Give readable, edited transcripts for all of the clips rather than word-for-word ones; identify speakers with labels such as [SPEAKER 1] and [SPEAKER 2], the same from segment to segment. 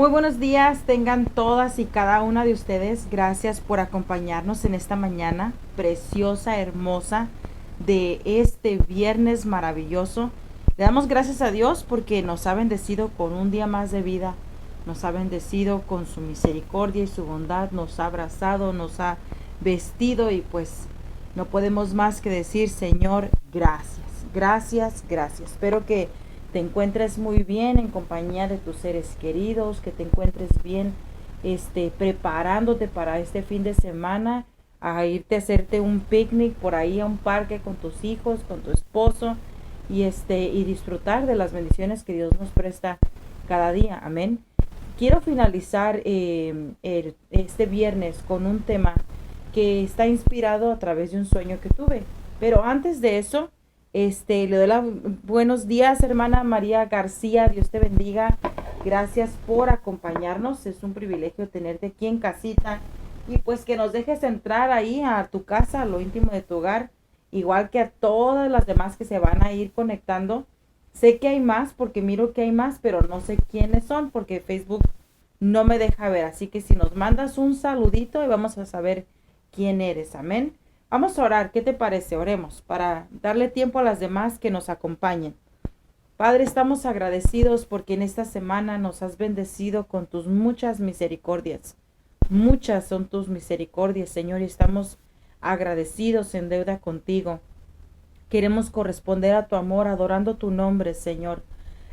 [SPEAKER 1] Muy buenos días, tengan todas y cada una de ustedes. Gracias por acompañarnos en esta mañana preciosa, hermosa, de este viernes maravilloso. Le damos gracias a Dios porque nos ha bendecido con un día más de vida. Nos ha bendecido con su misericordia y su bondad. Nos ha abrazado, nos ha vestido y pues no podemos más que decir, Señor, gracias. Gracias, gracias. Espero que te encuentres muy bien en compañía de tus seres queridos, que te encuentres bien preparándote para este fin de semana, a irte a hacerte un picnic por ahí a un parque con tus hijos, con tu esposo y disfrutar de las bendiciones que Dios nos presta cada día. Amén. Quiero finalizar este viernes con un tema que está inspirado a través de un sueño que tuve. Pero antes de eso, le doy buenos días, hermana María García. Dios te bendiga. Gracias por acompañarnos. Es un privilegio tenerte aquí en casita. Y pues que nos dejes entrar ahí a tu casa, a lo íntimo de tu hogar. Igual que a todas las demás que se van a ir conectando. Sé que hay más porque miro que hay más, pero no sé quiénes son porque Facebook no me deja ver. Así que si nos mandas un saludito y vamos a saber quién eres. Amén. Vamos a orar, ¿qué te parece? Oremos para darle tiempo a las demás que nos acompañen. Padre, estamos agradecidos porque en esta semana nos has bendecido con tus muchas misericordias. Muchas son tus misericordias, Señor, y estamos agradecidos en deuda contigo. Queremos corresponder a tu amor, adorando tu nombre, Señor,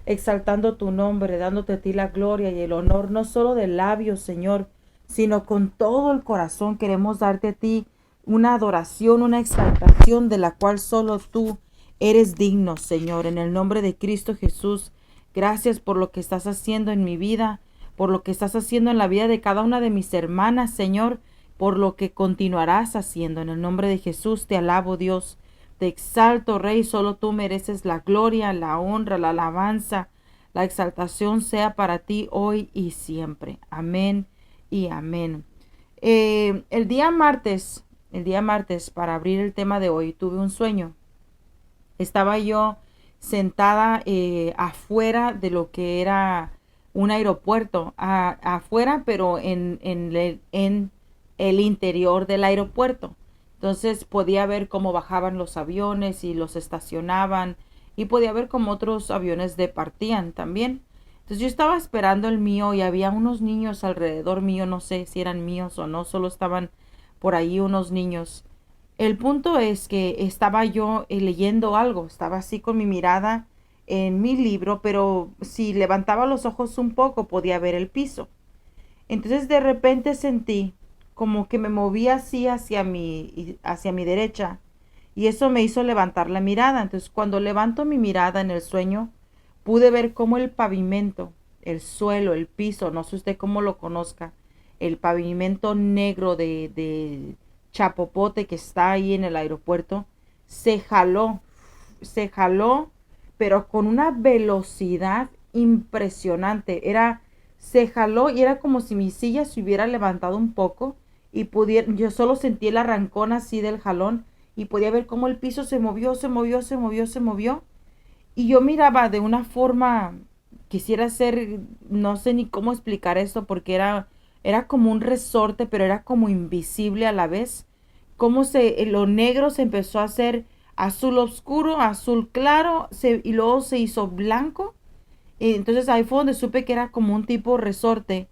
[SPEAKER 1] exaltando tu nombre, dándote a ti la gloria y el honor, no solo de labios, Señor, sino con todo el corazón. Queremos darte a ti una adoración, una exaltación de la cual solo tú eres digno, Señor. En el nombre de Cristo Jesús, gracias por lo que estás haciendo en mi vida, por lo que estás haciendo en la vida de cada una de mis hermanas, Señor, por lo que continuarás haciendo. En el nombre de Jesús te alabo, Dios. Te exalto, Rey, solo tú mereces la gloria, la honra, la alabanza, la exaltación sea para ti hoy y siempre. Amén y amén. El día martes, para abrir el tema de hoy, tuve un sueño. Estaba yo sentada afuera de lo que era un aeropuerto, afuera, pero en el interior del aeropuerto. Entonces podía ver cómo bajaban los aviones y los estacionaban y podía ver cómo otros aviones departían también. Entonces yo estaba esperando el mío y había unos niños alrededor mío, no sé si eran míos o no, solo estaban por ahí unos niños. El punto es que estaba yo leyendo algo, estaba así con mi mirada en mi libro, pero si levantaba los ojos un poco podía ver el piso. Entonces de repente sentí como que me movía así hacia mi derecha y eso me hizo levantar la mirada. Entonces cuando levanto mi mirada en el sueño, pude ver cómo el pavimento, el suelo, el piso, no sé usted cómo lo conozca, el pavimento negro de chapopote que está ahí en el aeropuerto, se jaló, se jaló, pero con una velocidad impresionante. Se jaló y era como si mi silla se hubiera levantado un poco y yo solo sentí el arrancón así del jalón y podía ver cómo el piso se movió, se movió, se movió, se movió. Y yo miraba de una forma, quisiera hacer, no sé ni cómo explicar esto porque era como un resorte, pero era como invisible a la vez. Lo negro se empezó a hacer azul oscuro, azul claro, y luego se hizo blanco. Y entonces ahí fue donde supe que era como un tipo resorte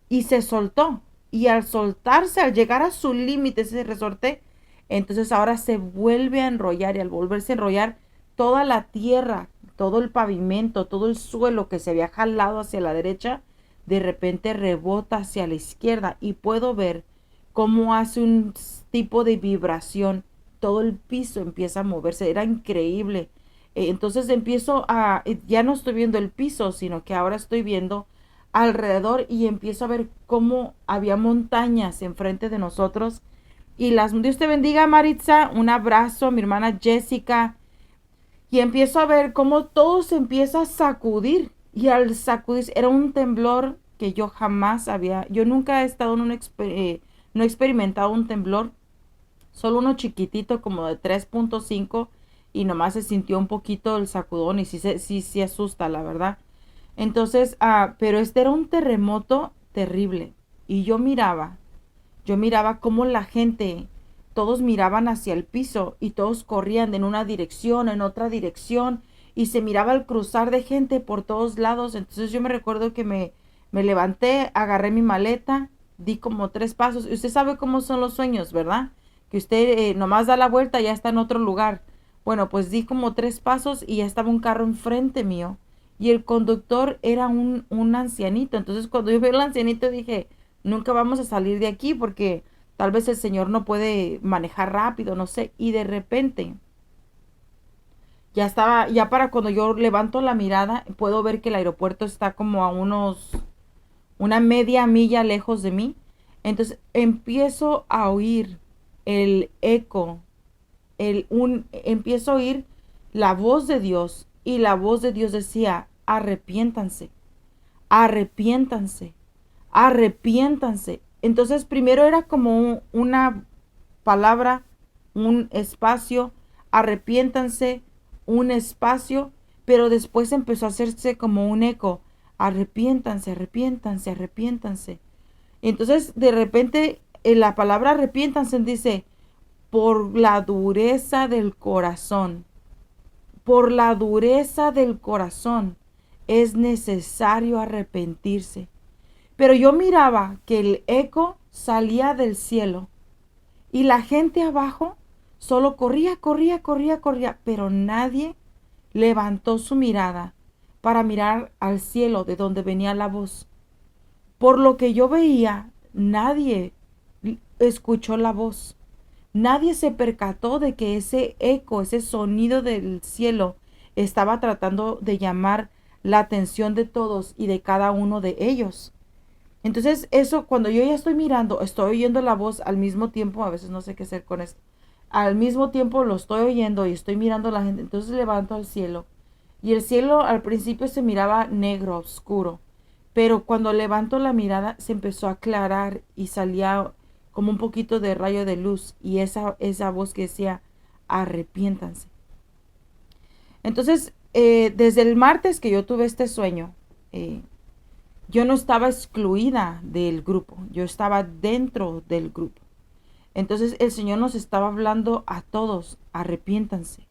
[SPEAKER 1] y se soltó. Y al soltarse, al llegar a su límite ese resorte, entonces ahora se vuelve a enrollar y al volverse a enrollar, toda la tierra, todo el pavimento, todo el suelo que se había jalado hacia la derecha, de repente rebota hacia la izquierda y puedo ver cómo hace un tipo de vibración. Todo el piso empieza a moverse. Era increíble. Entonces ya no estoy viendo el piso, sino que ahora estoy viendo alrededor y empiezo a ver cómo había montañas enfrente de nosotros. Dios te bendiga, Maritza, un abrazo a mi hermana Jessica. Y empiezo a ver cómo todo se empieza a sacudir. Y al sacudir, era un temblor que yo nunca he estado no he experimentado un temblor, solo uno chiquitito como de 3.5 y nomás se sintió un poquito el sacudón y sí asusta, la verdad. Entonces, pero este era un terremoto terrible. Y yo miraba cómo la gente, todos miraban hacia el piso y todos corrían en una dirección, en otra dirección, y se miraba el cruzar de gente por todos lados. Entonces yo me recuerdo que me levanté, agarré mi maleta, di como 3 pasos. Y usted sabe cómo son los sueños, ¿verdad? Que usted nomás da la vuelta y ya está en otro lugar. Bueno, pues di como 3 pasos y ya estaba un carro enfrente mío. Y el conductor era un ancianito. Entonces cuando yo vi al ancianito dije, nunca vamos a salir de aquí porque tal vez el señor no puede manejar rápido, no sé. Y de repente, ya estaba, ya para cuando yo levanto la mirada, puedo ver que el aeropuerto está como a una media milla lejos de mí. Entonces empiezo a oír el eco, empiezo a oír la voz de Dios y la voz de Dios decía, arrepiéntanse, arrepiéntanse, arrepiéntanse. Entonces primero era como una palabra, un espacio, arrepiéntanse, un espacio, pero después empezó a hacerse como un eco, arrepiéntanse, arrepiéntanse, arrepiéntanse. Entonces de repente la palabra arrepiéntanse dice, por la dureza del corazón, por la dureza del corazón es necesario arrepentirse. Pero yo miraba que el eco salía del cielo y la gente abajo solo corría, corría, corría, corría, pero nadie levantó su mirada para mirar al cielo de donde venía la voz. Por lo que yo veía, nadie escuchó la voz. Nadie se percató de que ese eco, ese sonido del cielo estaba tratando de llamar la atención de todos y de cada uno de ellos. Entonces, eso, cuando yo ya estoy mirando, estoy oyendo la voz al mismo tiempo, a veces no sé qué hacer con esto, al mismo tiempo lo estoy oyendo y estoy mirando a la gente, entonces levanto al cielo. Y el cielo al principio se miraba negro, oscuro, pero cuando levanto la mirada se empezó a aclarar y salía como un poquito de rayo de luz y esa voz que decía, arrepiéntanse. Entonces, desde el martes que yo tuve este sueño, yo no estaba excluida del grupo, yo estaba dentro del grupo. Entonces el Señor nos estaba hablando a todos, arrepiéntanse,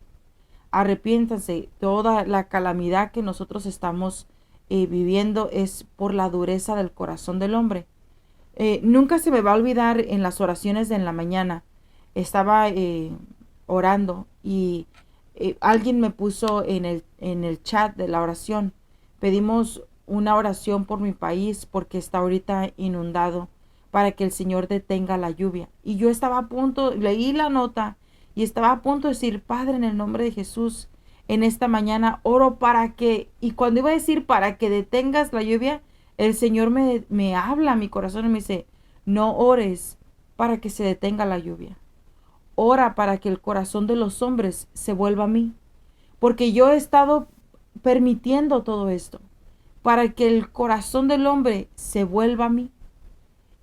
[SPEAKER 1] arrepiéntanse. Toda la calamidad que nosotros estamos viviendo es por la dureza del corazón del hombre. Nunca se me va a olvidar en las oraciones de en la mañana, estaba orando y alguien me puso en el chat de la oración, pedimos una oración por mi país porque está ahorita inundado para que el Señor detenga la lluvia. Y yo estaba a punto, leí la nota y estaba a punto de decir, Padre, en el nombre de Jesús, en esta mañana oro para que, y cuando iba a decir para que detengas la lluvia, el Señor me habla a mi corazón y me dice, no ores para que se detenga la lluvia. Ora para que el corazón de los hombres se vuelva a mí. Porque yo he estado permitiendo todo esto para que el corazón del hombre se vuelva a mí.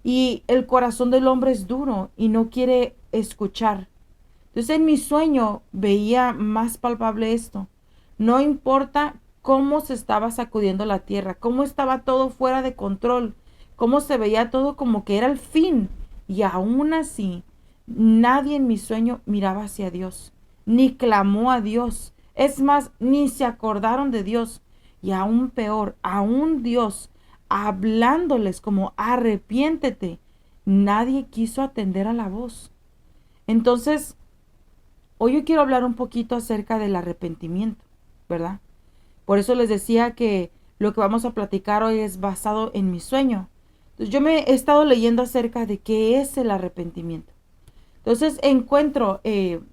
[SPEAKER 1] Y el corazón del hombre es duro y no quiere escuchar. Entonces en mi sueño veía más palpable esto. No importa cómo se estaba sacudiendo la tierra, cómo estaba todo fuera de control, cómo se veía todo como que era el fin. Y aún así, nadie en mi sueño miraba hacia Dios, ni clamó a Dios. Es más, ni se acordaron de Dios. Y aún peor, aún Dios hablándoles como arrepiéntete, nadie quiso atender a la voz. Entonces, hoy yo quiero hablar un poquito acerca del arrepentimiento, ¿verdad? Por eso les decía que lo que vamos a platicar hoy es basado en mi sueño. Entonces, yo me he estado leyendo acerca de qué es el arrepentimiento. Entonces encuentro,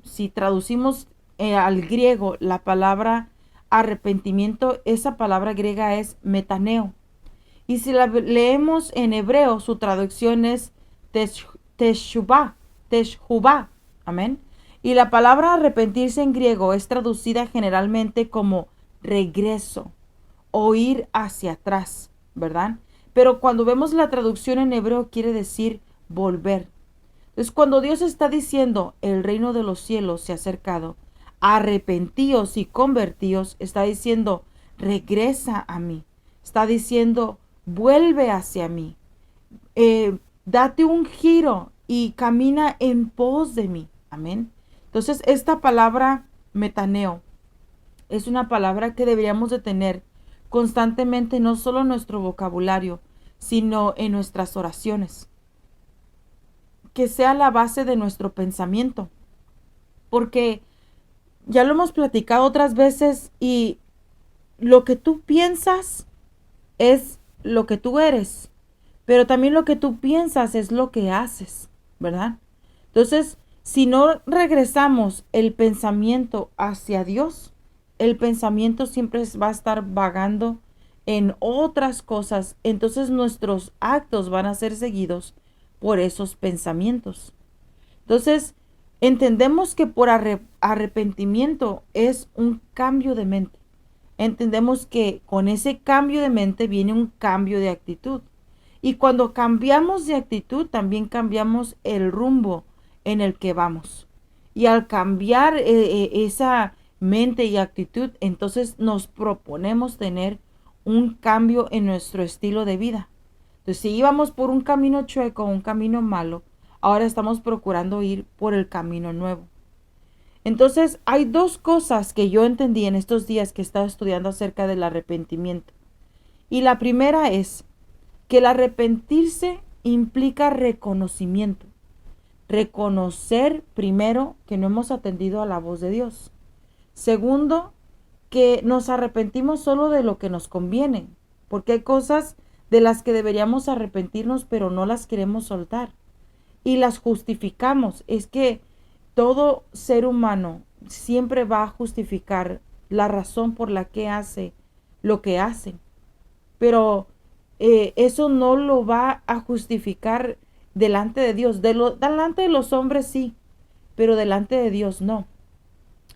[SPEAKER 1] si traducimos al griego la palabra arrepentimiento, esa palabra griega es metaneo. Y si la leemos en hebreo, su traducción es teshuvah, teshuvah, amén. Y la palabra arrepentirse en griego es traducida generalmente como regreso o ir hacia atrás, ¿verdad? Pero cuando vemos la traducción en hebreo quiere decir volver. Entonces cuando Dios está diciendo el reino de los cielos se ha acercado, arrepentíos y convertíos, está diciendo regresa a mí, Está diciendo, vuelve hacia mí, date un giro y camina en pos de mí. Amén. Entonces, esta palabra metaneo es una palabra que deberíamos de tener constantemente, no solo en nuestro vocabulario, sino en nuestras oraciones. Que sea la base de nuestro pensamiento. Porque ya lo hemos platicado otras veces y lo que tú piensas es lo que tú eres. Pero también lo que tú piensas es lo que haces, ¿verdad? Entonces, si no regresamos el pensamiento hacia Dios, el pensamiento siempre va a estar vagando en otras cosas. Entonces nuestros actos van a ser seguidos por esos pensamientos. Entonces, entendemos que por arrepentimiento es un cambio de mente. Entendemos que con ese cambio de mente viene un cambio de actitud. Y cuando cambiamos de actitud, también cambiamos el rumbo en el que vamos. Y al cambiar esa mente y actitud, entonces nos proponemos tener un cambio en nuestro estilo de vida. Entonces, si íbamos por un camino chueco, un camino malo, ahora estamos procurando ir por el camino nuevo. Entonces, hay dos cosas que yo entendí en estos días que he estado estudiando acerca del arrepentimiento. Y la primera es que el arrepentirse implica reconocimiento. Reconocer primero que no hemos atendido a la voz de Dios. Segundo, que nos arrepentimos solo de lo que nos conviene, porque hay cosas de las que deberíamos arrepentirnos, pero no las queremos soltar. Y las justificamos. Es que todo ser humano siempre va a justificar la razón por la que hace lo que hace. Pero eso no lo va a justificar delante de Dios. Delante de los hombres sí, pero delante de Dios no.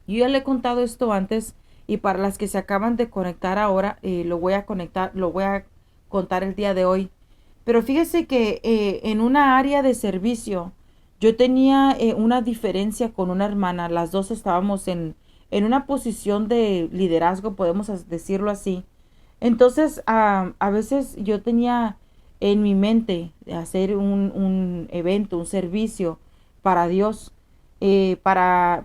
[SPEAKER 1] Yo ya le he contado esto antes y para las que se acaban de conectar ahora, lo voy a contar el día de hoy. Pero fíjese que en una área de servicio yo tenía una diferencia con una hermana. Las dos estábamos en una posición de liderazgo, podemos decirlo así. Entonces, a veces yo tenía en mi mente hacer un evento, un servicio para Dios, para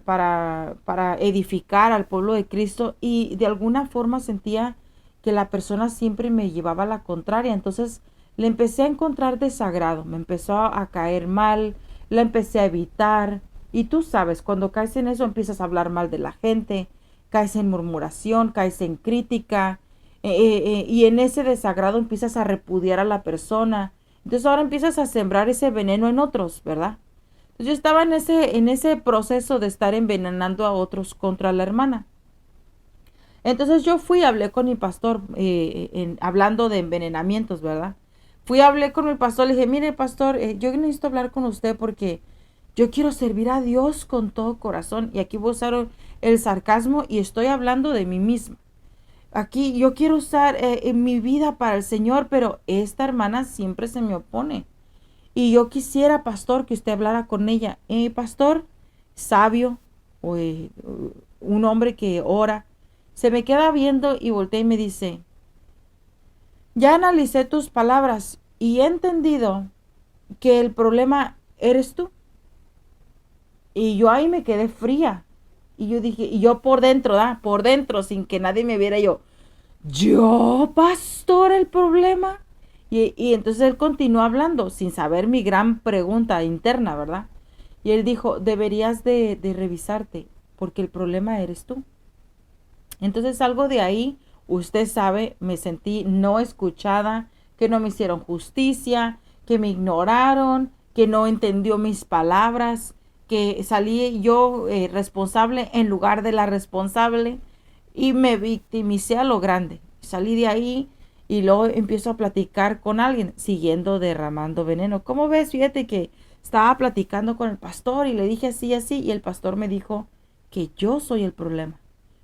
[SPEAKER 1] edificar al pueblo de Cristo y de alguna forma sentía que la persona siempre me llevaba a la contraria. Entonces, le empecé a encontrar desagrado, me empezó a caer mal, la empecé a evitar. Y tú sabes, cuando caes en eso empiezas a hablar mal de la gente, caes en murmuración, caes en crítica, y en ese desagrado empiezas a repudiar a la persona. Entonces ahora empiezas a sembrar ese veneno en otros, ¿verdad? Entonces yo estaba en ese proceso de estar envenenando a otros contra la hermana. Entonces yo fui, hablé con mi pastor, hablando de envenenamientos, ¿verdad? Hablé con mi pastor, le dije, mire pastor, yo necesito hablar con usted porque yo quiero servir a Dios con todo corazón. Y aquí voy a usar el sarcasmo y estoy hablando de mí misma. Aquí yo quiero usar en mi vida para el Señor, pero esta hermana siempre se me opone. Y yo quisiera, pastor, que usted hablara con ella. Pastor, sabio, o, un hombre que ora, se me queda viendo y voltea y me dice, ya analicé tus palabras y he entendido que el problema eres tú. Y yo ahí me quedé fría. Y yo dije, y yo por dentro, por dentro, sin que nadie me viera, yo, pastor, el problema. Y entonces él continuó hablando, sin saber mi gran pregunta interna, ¿verdad? Y él dijo, deberías de revisarte, porque el problema eres tú. Entonces algo de ahí, usted sabe, me sentí no escuchada, que no me hicieron justicia, que me ignoraron, que no entendió mis palabras, que salí yo responsable en lugar de la responsable y me victimicé a lo grande. Salí de ahí y luego empiezo a platicar con alguien, siguiendo derramando veneno. ¿Cómo ves? Fíjate que estaba platicando con el pastor y le dije así, así, y el pastor me dijo que yo soy el problema.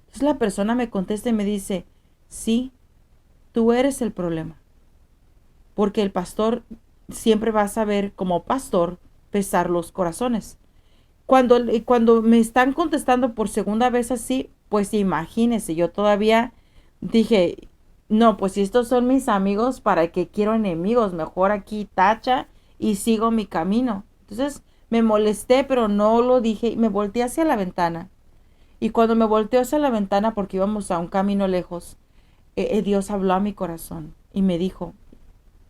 [SPEAKER 1] Entonces la persona me contesta y me dice, sí, tú eres el problema. Porque el pastor siempre va a saber, como pastor, pesar los corazones. Cuando me están contestando por segunda vez así, pues imagínese, yo todavía dije, no, pues si estos son mis amigos, ¿para qué quiero enemigos? Mejor aquí tacha y sigo mi camino. Entonces me molesté, pero no lo dije y me volteé hacia la ventana. Y cuando me volteé hacia la ventana, porque íbamos a un camino lejos, Dios habló a mi corazón y me dijo,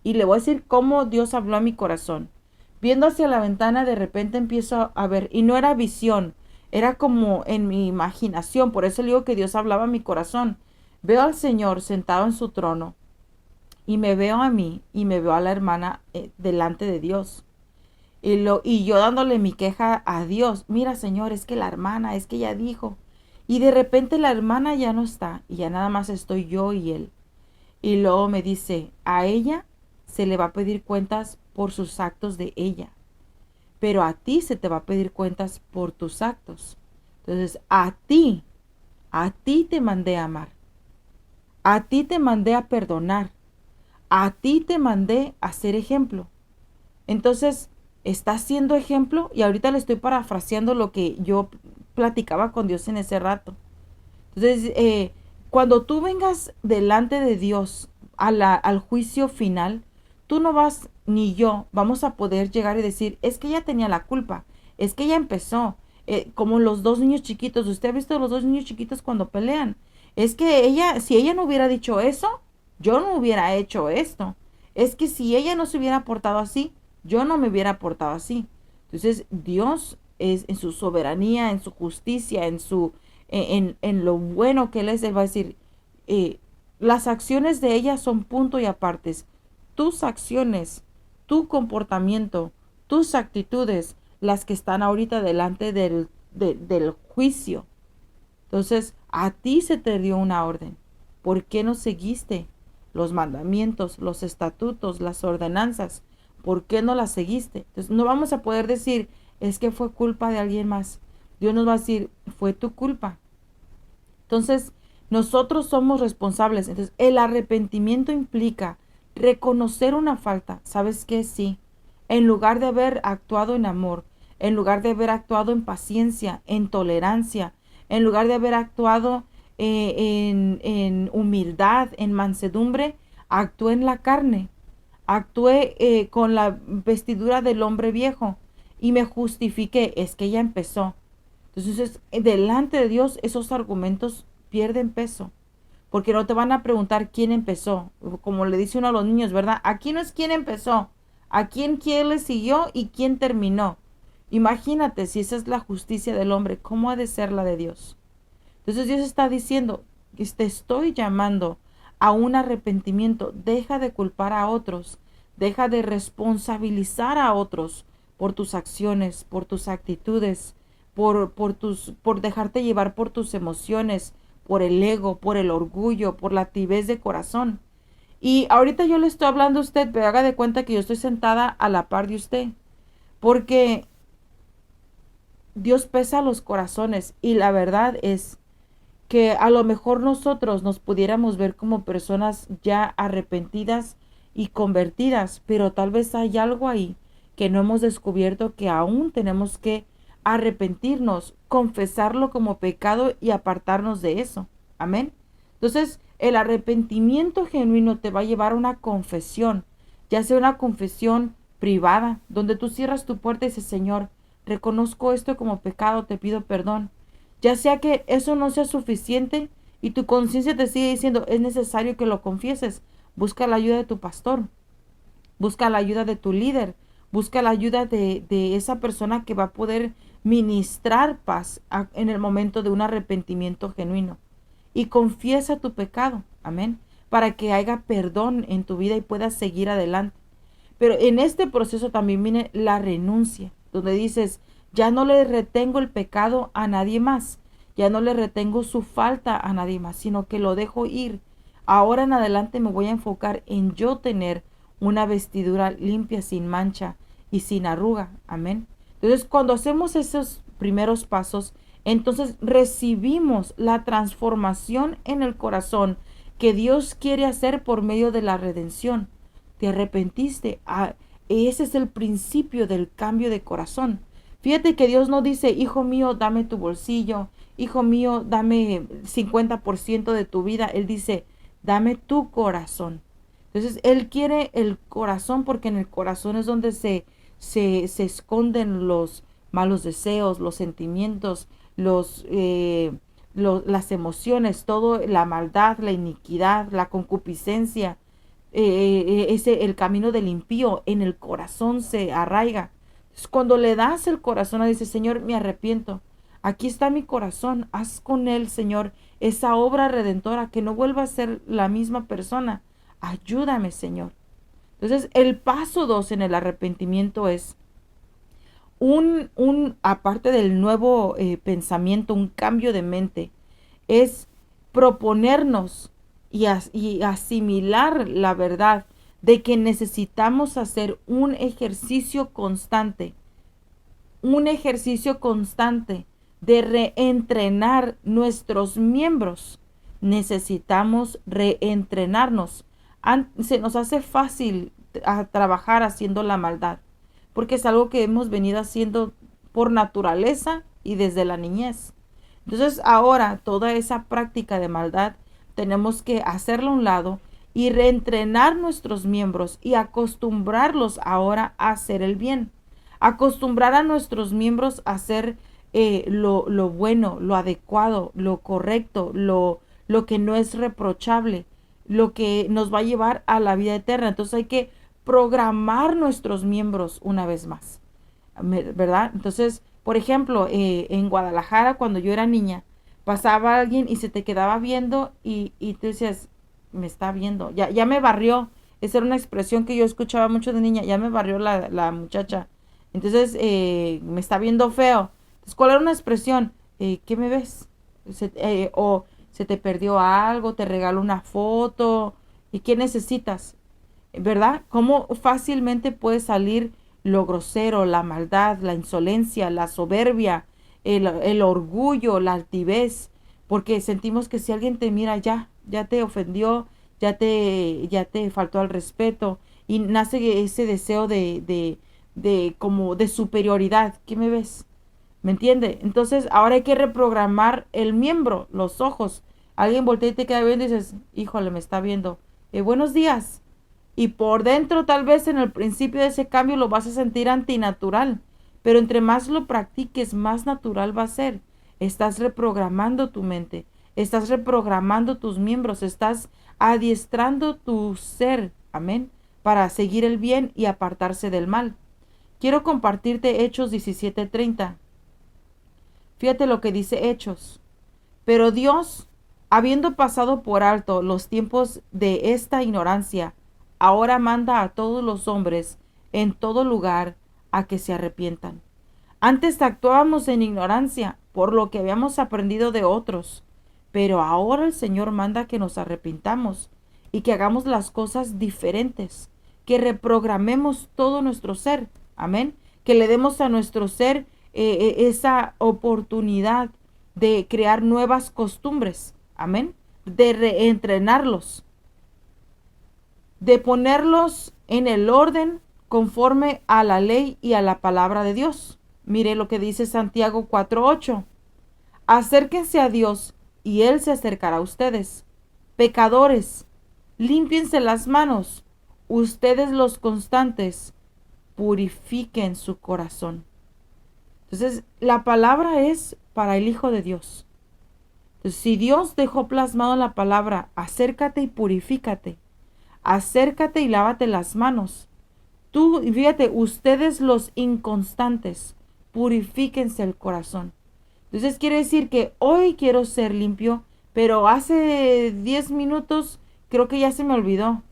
[SPEAKER 1] y le voy a decir cómo Dios habló a mi corazón. Viendo hacia la ventana, de repente empiezo a ver, y no era visión, era como en mi imaginación, por eso le digo que Dios hablaba a mi corazón. Veo al Señor sentado en su trono, y me veo a mí, y me veo a la hermana delante de Dios. Y yo dándole mi queja a Dios, mira Señor, es que la hermana, es que ella dijo. Y de repente la hermana ya no está, y ya nada más estoy yo y él. Y luego me dice, a ella se le va a pedir cuentas por sus actos de ella, pero a ti se te va a pedir cuentas por tus actos. Entonces, a ti te mandé a amar, a ti te mandé a perdonar, a ti te mandé a ser ejemplo. Entonces, estás siendo ejemplo y ahorita le estoy parafraseando lo que yo platicaba con Dios en ese rato. Entonces, cuando tú vengas delante de Dios al juicio final, tú no vas, ni yo, vamos a poder llegar y decir, es que ella tenía la culpa, es que ella empezó, como los dos niños chiquitos. ¿Usted ha visto a los dos niños chiquitos cuando pelean? Es que ella, si ella no hubiera dicho eso, yo no hubiera hecho esto. Es que si ella no se hubiera portado así, yo no me hubiera portado así. Entonces, Dios es en su soberanía, en su justicia, en lo bueno que Él es, Él va a decir, eh, las acciones de ella son punto y apartes. Tus acciones, tu comportamiento, tus actitudes, las que están ahorita delante del juicio. Entonces, a ti se te dio una orden. ¿Por qué no seguiste los mandamientos, los estatutos, las ordenanzas? ¿Por qué no las seguiste? Entonces, no vamos a poder decir, es que fue culpa de alguien más. Dios nos va a decir, fue tu culpa. Entonces, nosotros somos responsables. Entonces, el arrepentimiento implica reconocer una falta. ¿Sabes qué? Sí. En lugar de haber actuado en amor, en lugar de haber actuado en paciencia, en tolerancia, en lugar de haber actuado en humildad, en mansedumbre, actué en la carne, actué con la vestidura del hombre viejo y me justifiqué. Es que ya empezó. Entonces, delante de Dios, esos argumentos pierden peso, porque no te van a preguntar quién empezó, como le dice uno a los niños, ¿verdad? Aquí no es quién empezó, a quién le siguió y quién terminó. Imagínate si esa es la justicia del hombre, ¿cómo ha de ser la de Dios? Entonces Dios está diciendo, te estoy llamando a un arrepentimiento, deja de culpar a otros, deja de responsabilizar a otros por tus acciones, por tus actitudes, por dejarte llevar por tus emociones, por el ego, por el orgullo, por la tibez de corazón. Y ahorita yo le estoy hablando a usted, pero haga de cuenta que yo estoy sentada a la par de usted, porque Dios pesa los corazones y la verdad es que a lo mejor nosotros nos pudiéramos ver como personas ya arrepentidas y convertidas, pero tal vez hay algo ahí que no hemos descubierto, que aún tenemos que arrepentirnos, confesarlo como pecado y apartarnos de eso. Amén. Entonces, el arrepentimiento genuino te va a llevar a una confesión, ya sea una confesión privada, donde tú cierras tu puerta y dices, Señor, reconozco esto como pecado, te pido perdón. Ya sea que eso no sea suficiente y tu conciencia te sigue diciendo, es necesario que lo confieses. Busca la ayuda de tu pastor, busca la ayuda de tu líder, busca la ayuda de esa persona que va a poder ministrar paz en el momento de un arrepentimiento genuino. Y confiesa tu pecado, amén, para que haya perdón en tu vida y puedas seguir adelante. Pero en este proceso también viene la renuncia, donde dices, ya no le retengo el pecado a nadie más, ya no le retengo su falta a nadie más, sino que lo dejo ir. Ahora en adelante me voy a enfocar en yo tener una vestidura limpia, sin mancha y sin arruga. Amén. Entonces, cuando hacemos esos primeros pasos, entonces recibimos la transformación en el corazón que Dios quiere hacer por medio de la redención. Te arrepentiste. Ese es el principio del cambio de corazón. Fíjate que Dios no dice, hijo mío, dame tu bolsillo, hijo mío, dame 50% de tu vida. Él dice, dame tu corazón. Entonces, Él quiere el corazón porque en el corazón es donde se esconden los malos deseos, los sentimientos, las emociones, todo, la maldad, la iniquidad, la concupiscencia, el camino del impío en el corazón se arraiga. Entonces, cuando le das el corazón, dice, Señor, me arrepiento. Aquí está mi corazón. Haz con él, Señor, esa obra redentora, que no vuelva a ser la misma persona. Ayúdame, Señor. Entonces, el paso 2 en el arrepentimiento es aparte del nuevo pensamiento, un cambio de mente, es proponernos y asimilar la verdad de que necesitamos hacer un ejercicio constante de reentrenar nuestros miembros. Necesitamos reentrenarnos. Se nos hace fácil trabajar haciendo la maldad, porque es algo que hemos venido haciendo por naturaleza y desde la niñez. Entonces ahora toda esa práctica de maldad tenemos que hacerla a un lado y reentrenar nuestros miembros y acostumbrarlos ahora a hacer el bien. Acostumbrar a nuestros miembros a hacer lo bueno, lo adecuado, lo correcto, lo que no es reprochable, lo que nos va a llevar a la vida eterna. Entonces hay que programar nuestros miembros una vez más, ¿verdad? Entonces, por ejemplo, en Guadalajara, cuando yo era niña, pasaba alguien y se te quedaba viendo y tú decías, me está viendo, ya me barrió. Esa era una expresión que yo escuchaba mucho de niña, ya me barrió la muchacha. Entonces, me está viendo feo. Entonces, ¿cuál era una expresión? ¿Qué me ves? O se te perdió algo, te regalo una foto. ¿Y qué necesitas? ¿Verdad? ¿Cómo fácilmente puede salir lo grosero, la maldad, la insolencia, la soberbia, el orgullo, la altivez? Porque sentimos que si alguien te mira ya te ofendió, ya te faltó al respeto y nace ese deseo como de superioridad. ¿Qué me ves? ¿Me entiende? Entonces ahora hay que reprogramar el miembro, los ojos. Alguien voltea y te queda viendo y dices, híjole, me está viendo. Buenos días. Y por dentro tal vez en el principio de ese cambio lo vas a sentir antinatural, pero entre más lo practiques, más natural va a ser. Estás reprogramando tu mente, estás reprogramando tus miembros, estás adiestrando tu ser, amén, para seguir el bien y apartarse del mal. Quiero compartirte Hechos 17:30. Fíjate lo que dice Hechos. Pero Dios, habiendo pasado por alto los tiempos de esta ignorancia, ahora manda a todos los hombres en todo lugar a que se arrepientan. Antes actuábamos en ignorancia por lo que habíamos aprendido de otros, pero ahora el Señor manda que nos arrepintamos y que hagamos las cosas diferentes, que reprogramemos todo nuestro ser, amén, que le demos a nuestro ser esa oportunidad de crear nuevas costumbres, amén, de reentrenarlos, de ponerlos en el orden conforme a la ley y a la palabra de Dios. Mire lo que dice Santiago 4:8. Acérquense a Dios y Él se acercará a ustedes. Pecadores, límpiense las manos. Ustedes los constantes, purifiquen su corazón. Entonces, la palabra es para el Hijo de Dios. Entonces, si Dios dejó plasmado en la palabra, acércate y purifícate. Acércate y lávate las manos. Tú, fíjate, ustedes los inconstantes, purifíquense el corazón. Entonces quiere decir que hoy quiero ser limpio, pero hace 10 minutos creo que ya se me olvidó.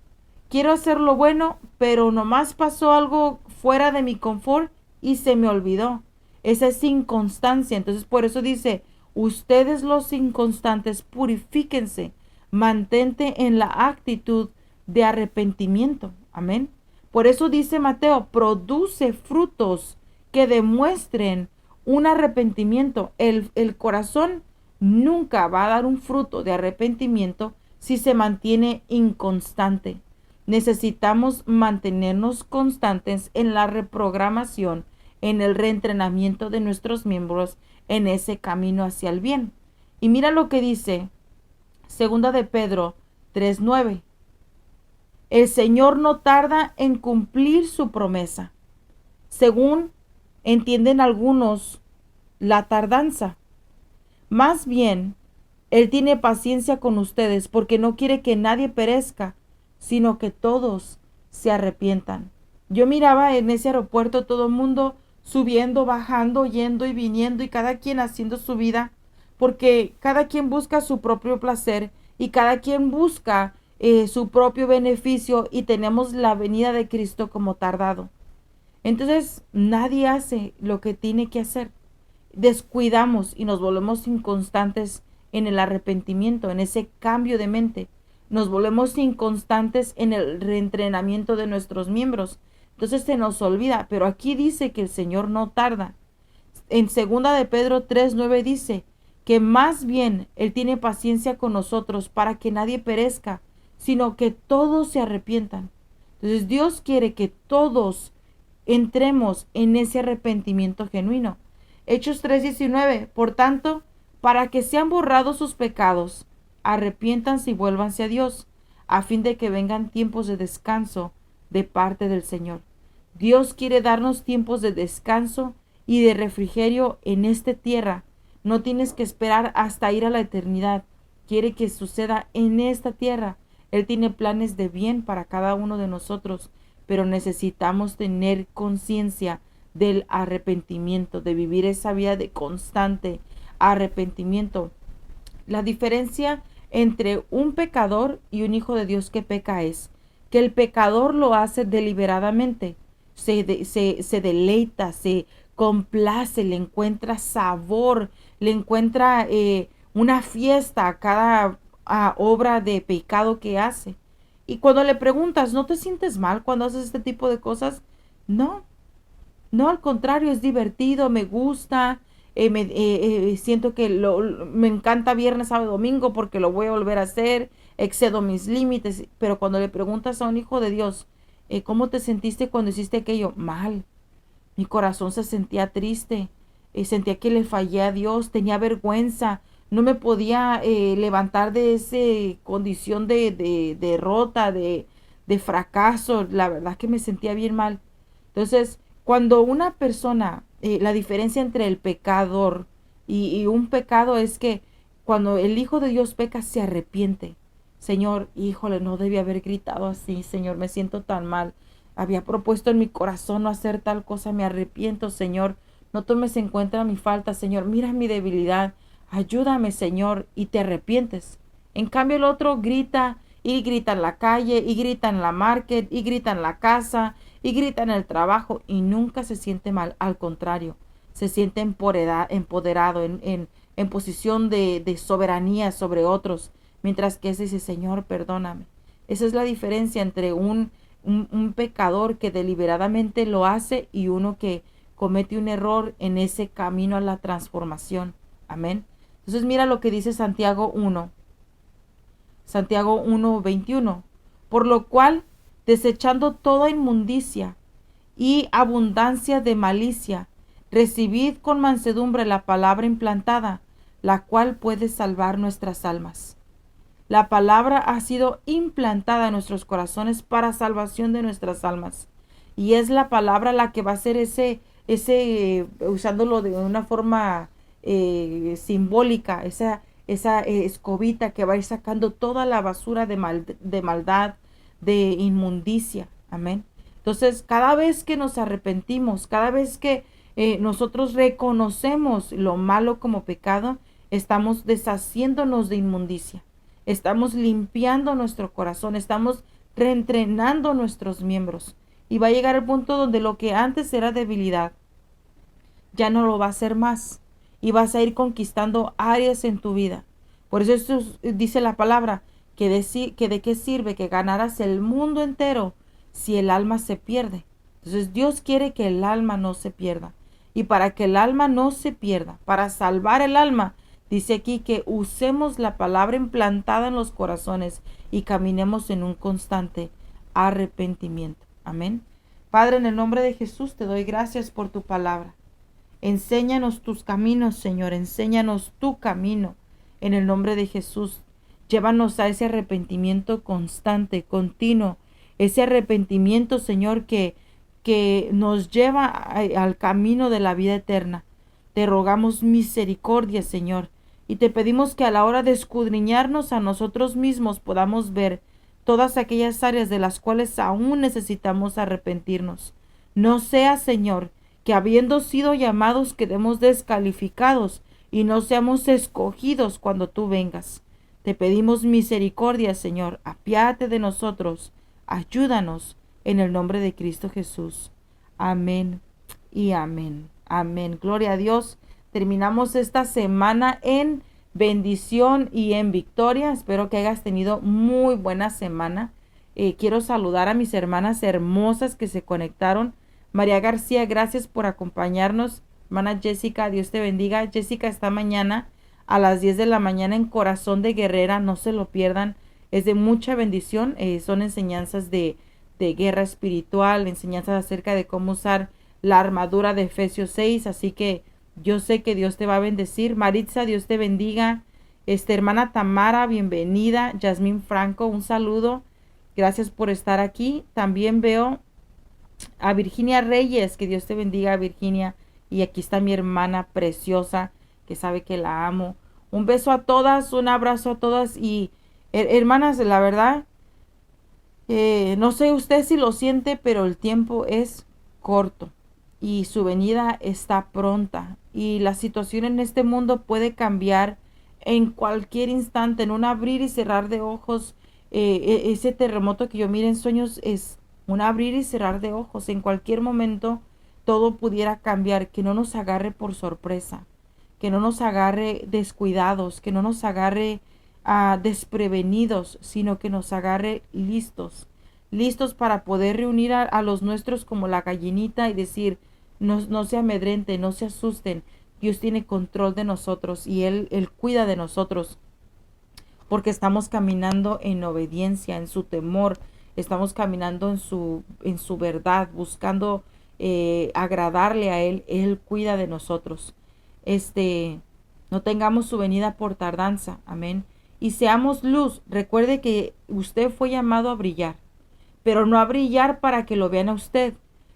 [SPEAKER 1] Quiero hacer lo bueno, pero nomás pasó algo fuera de mi confort y se me olvidó. Esa es inconstancia. Entonces por eso dice, ustedes los inconstantes, purifíquense. Mantente en la actitud de arrepentimiento. Amén. Por eso dice Mateo, produce frutos que demuestren un arrepentimiento. El corazón nunca va a dar un fruto de arrepentimiento si se mantiene inconstante. Necesitamos mantenernos constantes en la reprogramación, en el reentrenamiento de nuestros miembros en ese camino hacia el bien. Y mira lo que dice Segunda de Pedro 3:9. El Señor no tarda en cumplir su promesa, según entienden algunos la tardanza. Más bien, Él tiene paciencia con ustedes porque no quiere que nadie perezca, sino que todos se arrepientan. Yo miraba en ese aeropuerto todo el mundo subiendo, bajando, yendo y viniendo y cada quien haciendo su vida, porque cada quien busca su propio placer y cada quien busca su propio beneficio y tenemos la venida de Cristo como tardado. Entonces nadie hace lo que tiene que hacer. Descuidamos y nos volvemos inconstantes en el arrepentimiento, en ese cambio de mente. Nos volvemos inconstantes en el reentrenamiento de nuestros miembros. Entonces se nos olvida, pero aquí dice que el Señor no tarda. En 2 de Pedro 3:9 dice que más bien Él tiene paciencia con nosotros para que nadie perezca, sino que todos se arrepientan. Entonces Dios quiere que todos entremos en ese arrepentimiento genuino. Hechos 3:19, por tanto, para que sean borrados sus pecados, arrepiéntanse y vuélvanse a Dios, a fin de que vengan tiempos de descanso de parte del Señor. Dios quiere darnos tiempos de descanso y de refrigerio en esta tierra. No tienes que esperar hasta ir a la eternidad. Quiere que suceda en esta tierra. Él tiene planes de bien para cada uno de nosotros, pero necesitamos tener conciencia del arrepentimiento, de vivir esa vida de constante arrepentimiento. La diferencia entre un pecador y un hijo de Dios que peca es que el pecador lo hace deliberadamente, se deleita, se complace, le encuentra sabor, le encuentra una fiesta a cada obra de pecado que hace. Y cuando le preguntas, ¿no te sientes mal cuando haces este tipo de cosas? No, no, al contrario, es divertido, me gusta, siento que me encanta viernes, sábado, domingo porque lo voy a volver a hacer, excedo mis límites, pero cuando le preguntas a un hijo de Dios, ¿cómo te sentiste cuando hiciste aquello? Mal, mi corazón se sentía triste, sentía que le fallé a Dios, tenía vergüenza, no me podía levantar de esa condición de derrota, de fracaso, la verdad que me sentía bien mal. Entonces, cuando una persona, la diferencia entre el pecador y un pecado es que cuando el Hijo de Dios peca, se arrepiente. Señor, híjole, no debí haber gritado así, Señor, me siento tan mal. Había propuesto en mi corazón no hacer tal cosa, me arrepiento, Señor. No tomes en cuenta mi falta, Señor. Mira mi debilidad. Ayúdame, Señor, y te arrepientes. En cambio, el otro grita y grita en la calle y grita en la market y grita en la casa y grita en el trabajo y nunca se siente mal. Al contrario, se siente empoderado en posición de soberanía sobre otros, mientras que ese dice, Señor, perdóname. Esa es la diferencia entre un pecador que deliberadamente lo hace y uno que comete un error en ese camino a la transformación. Amén. Entonces mira lo que dice Santiago 1. Santiago 1:21. Por lo cual, desechando toda inmundicia y abundancia de malicia, recibid con mansedumbre la palabra implantada, la cual puede salvar nuestras almas. La palabra ha sido implantada en nuestros corazones para salvación de nuestras almas. Y es la palabra la que va a ser usándolo de una forma simbólica, esa escobita que va a ir sacando toda la basura de maldad, de inmundicia. Amén. Entonces, cada vez que nos arrepentimos, cada vez que nosotros reconocemos lo malo como pecado, estamos deshaciéndonos de inmundicia. Estamos limpiando nuestro corazón, estamos reentrenando nuestros miembros. Y va a llegar el punto donde lo que antes era debilidad, ya no lo va a ser más. Y vas a ir conquistando áreas en tu vida. Por eso esto dice la palabra, que de qué sirve que ganaras el mundo entero si el alma se pierde. Entonces Dios quiere que el alma no se pierda. Y para que el alma no se pierda, para salvar el alma, dice aquí que usemos la palabra implantada en los corazones y caminemos en un constante arrepentimiento. Amén. Padre, en el nombre de Jesús te doy gracias por tu palabra. Enséñanos tus caminos, Señor. Enséñanos tu camino en el nombre de Jesús. Llévanos a ese arrepentimiento constante, continuo, ese arrepentimiento, Señor, que nos lleva al camino de la vida eterna. Te rogamos misericordia, Señor, y te pedimos que a la hora de escudriñarnos a nosotros mismos podamos ver todas aquellas áreas de las cuales aún necesitamos arrepentirnos. No sea, Señor, que habiendo sido llamados quedemos descalificados y no seamos escogidos cuando tú vengas. Te pedimos misericordia, Señor, apiádate de nosotros, ayúdanos en el nombre de Cristo Jesús. Amén y amén. Amén. Gloria a Dios. Terminamos esta semana en bendición y en victoria. Espero que hayas tenido muy buena semana. Quiero saludar a mis hermanas hermosas que se conectaron. María García, gracias por acompañarnos. Hermana Jessica, Dios te bendiga. Jessica está mañana a las 10 de la mañana en Corazón de Guerrera. No se lo pierdan. Es de mucha bendición. Son enseñanzas de guerra espiritual, enseñanzas acerca de cómo usar la armadura de Efesios 6. Así que yo sé que Dios te va a bendecir. Maritza, Dios te bendiga. Hermana Tamara, bienvenida. Yasmín Franco, un saludo. Gracias por estar aquí. También veo a Virginia Reyes, que Dios te bendiga, Virginia. Y aquí está mi hermana preciosa, que sabe que la amo. Un beso a todas, un abrazo a todas. Y hermanas, la verdad, no sé usted si lo siente, pero el tiempo es corto y su venida está pronta. Y la situación en este mundo puede cambiar en cualquier instante, en un abrir y cerrar de ojos. Ese terremoto que yo miro en sueños es un abrir y cerrar de ojos. En cualquier momento todo pudiera cambiar, que no nos agarre por sorpresa, que no nos agarre descuidados, que no nos agarre desprevenidos, sino que nos agarre listos, listos para poder reunir a los nuestros como la gallinita y decir, no se amedrenten, no se asusten, Dios tiene control de nosotros y Él cuida de nosotros, porque estamos caminando en obediencia, en su temor, estamos caminando en su verdad, buscando agradarle a Él cuida de nosotros. No tengamos su venida por tardanza, amén. Y seamos luz. Recuerde que usted fue llamado a brillar, pero no a brillar para que lo vean a usted,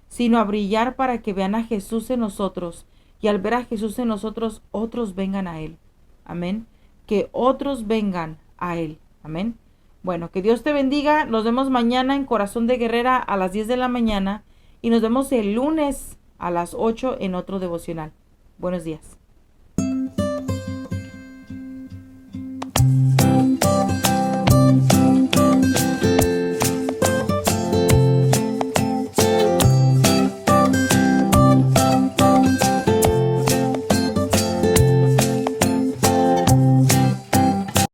[SPEAKER 1] sino a brillar para que vean a Jesús en nosotros. Y al ver a Jesús en nosotros, otros vengan a Él. Amén. Que otros vengan a Él. Amén. Bueno, que Dios te bendiga. Nos vemos mañana en Corazón de Guerrera a las 10 de la mañana. Y nos vemos el lunes a las 8 en otro devocional. Buenos días.